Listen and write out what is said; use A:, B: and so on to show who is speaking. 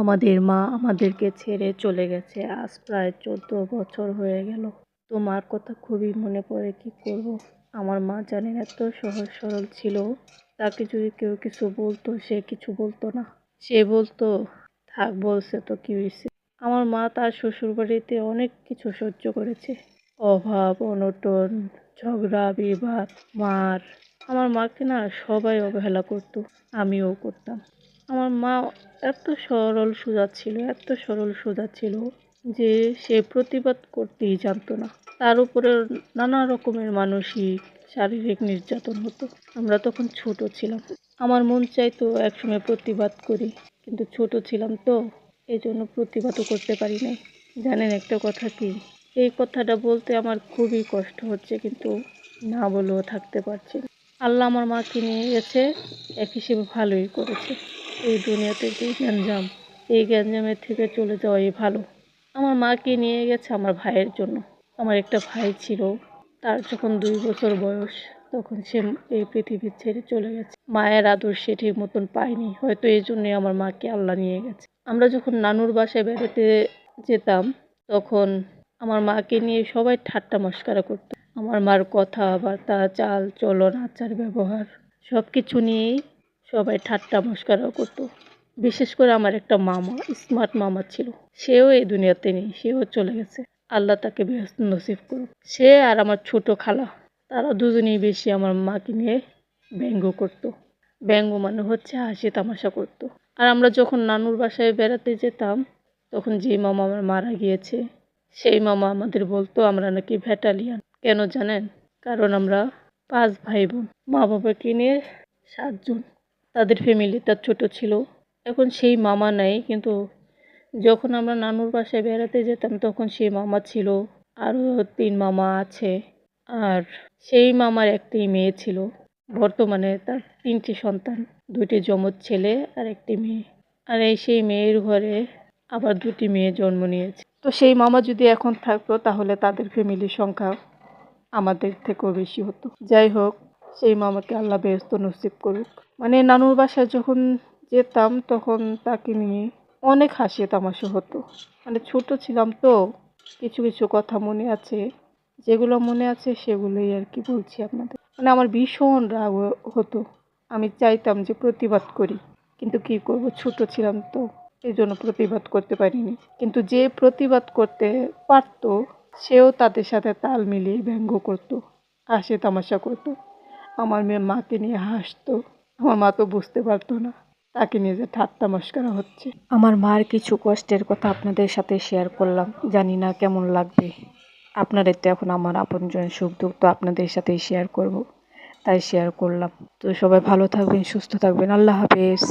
A: আমাদের মা আমাদেরকে ছেড়ে চলে গেছে আজ প্রায় 14 বছর হয়ে গেল। তো মার কথা খুবই মনে পড়ে, কি করব। আমার মা জানেন এত সহজ সরল ছিল, তাকে যদি কেউ কিছু বলতো সে কিছু বলতো না। সে বলতো থাক, বলছে তো কি হয়েছে। আমার মা তার শ্বশুর বাড়িতে অনেক কিছু সহ্য করেছে, অভাব অনটন, ঝগড়া বিবাদ, মার। আমার মাকে না সবাই অবহেলা করতো, আমিও করতাম। আমার মা এত সরল সোজা ছিল, এত সরল সোজা ছিল যে সে প্রতিবাদ করতেই জানতো না। তার উপরে নানা রকমের মানসিক শারীরিক নির্যাতন হতো। আমরা তখন ছোট ছিলাম, আমার মন চাইতো একসময় প্রতিবাদ করি, কিন্তু ছোট ছিলাম তো, এই জন্য প্রতিবাদও করতে পারি নাই। জানেন একটা কথা কি, এই কথাটা বলতে আমার খুবই কষ্ট হচ্ছে, কিন্তু না বলেও থাকতে পারছি না। আল্লাহ আমার মাকে নিয়ে গেছে, এক হিসেবে ভালোই করেছে। এই দুনিয়াতে যে গ্যাঞ্জাম, এই গ্যাঞ্জামের থেকে চলে যাওয়াই ভালো। আমার মাকে নিয়ে গেছে আমার ভাইয়ের জন্য। আমার একটা ভাই ছিল, তার যখন 2 বছর বয়স তখন সে এই পৃথিবী ছেড়ে চলে গেছে। মায়ের আদর সে ঠিক মতন পায়নি, হয়তো এই জন্যই আমার মাকে আল্লাহ নিয়ে গেছে। আমরা যখন নানুর বাসায় বেড়াতে যেতাম তখন আমার মাকে নিয়ে সবাই ঠাট্টা মশকরা করতো। আমার মার কথাবার্তা, চাল চলন, আচার ব্যবহার সব কিছু নিয়েই সবাই ঠাট্টা মশকরা করতো। বিশেষ করে আমার একটা মামা, স্মার্ট মামা ছিল, সেও এই দুনিয়াতে নেই, সেও চলে গেছে। আল্লাহ তাকে বেহেশত নসিব করুক। সে আর আমার ছোট খালা, তারা দুজনেই বেশি আমার মাকে নিয়ে ব্যঙ্গ করতো। ব্যঙ্গ মানে হচ্ছে হাসি তামাশা করতো। আর আমরা যখন নানুর বাসায় বেড়াতে যেতাম তখন যে মামা আমার মারা গিয়েছে সেই মামা আমাদের বলতো আমরা নাকি ভ্যাটালিয়ান। কেন জানেন? কারণ আমরা 5 ভাই বোন, মা বাবাকে নিয়ে 7 জন। তাদের ফ্যামিলিটা ছোট ছিল। এখন সেই মামা নাই, কিন্তু যখন আমরা নানুর বাসায় বেড়াতে যেতাম তখন সেই মামা ছিল, আরও 3 মামা আছে। আর সেই মামার একটি মেয়ে ছিল, বর্তমানে তার 3টি সন্তান, 2টি যমজ ছেলে আর একটি মেয়ে। আর এই সেই মেয়ের ঘরে আবার 2টি মেয়ে জন্ম নিয়েছে। তো সেই মামা যদি এখন থাকতো তাহলে তাদের ফ্যামিলির সংখ্যা আমাদের থেকেও বেশি হতো। যাই হোক, সেই মামাকে আল্লাহ বেহেশত নসিব করুক। মানে নানুর বাসায় যখন যেতাম তখন তাকে নিয়ে অনেক হাসি তামাশা হতো। মানে ছোট ছিলাম তো, কিছু কিছু কথা মনে আছে, যেগুলো মনে আছে সেগুলোই আর কি বলছি আপনাদের। মানে আমার ভীষণ রাগ হতো, আমি চাইতাম যে প্রতিবাদ করি, কিন্তু কি করব, ছোট ছিলাম তো, এই জন্য প্রতিবাদ করতে পারিনি। কিন্তু যে প্রতিবাদ করতে পারতো সেও তাদের সাথে তাল মিলিয়ে ব্যঙ্গ করতো, হাসি তামাশা করতো। আমার মেয়ে মাকে নিয়ে হাসতো। আমার মা তো বুঝতে পারতো না তাকে নিয়ে যে ঠাট্টা মশকরা হচ্ছে। আমার মার কিছু কষ্টের কথা আপনাদের সাথে শেয়ার করলাম, জানি না কেমন লাগবে। আপনাদের তো এখন আমার আপনজন, সুখ দুঃখ তো আপনাদের সাথেই শেয়ার করব, তাই শেয়ার করলাম। তো সবাই ভালো থাকবেন, সুস্থ থাকবেন, আল্লাহ হাফেজ।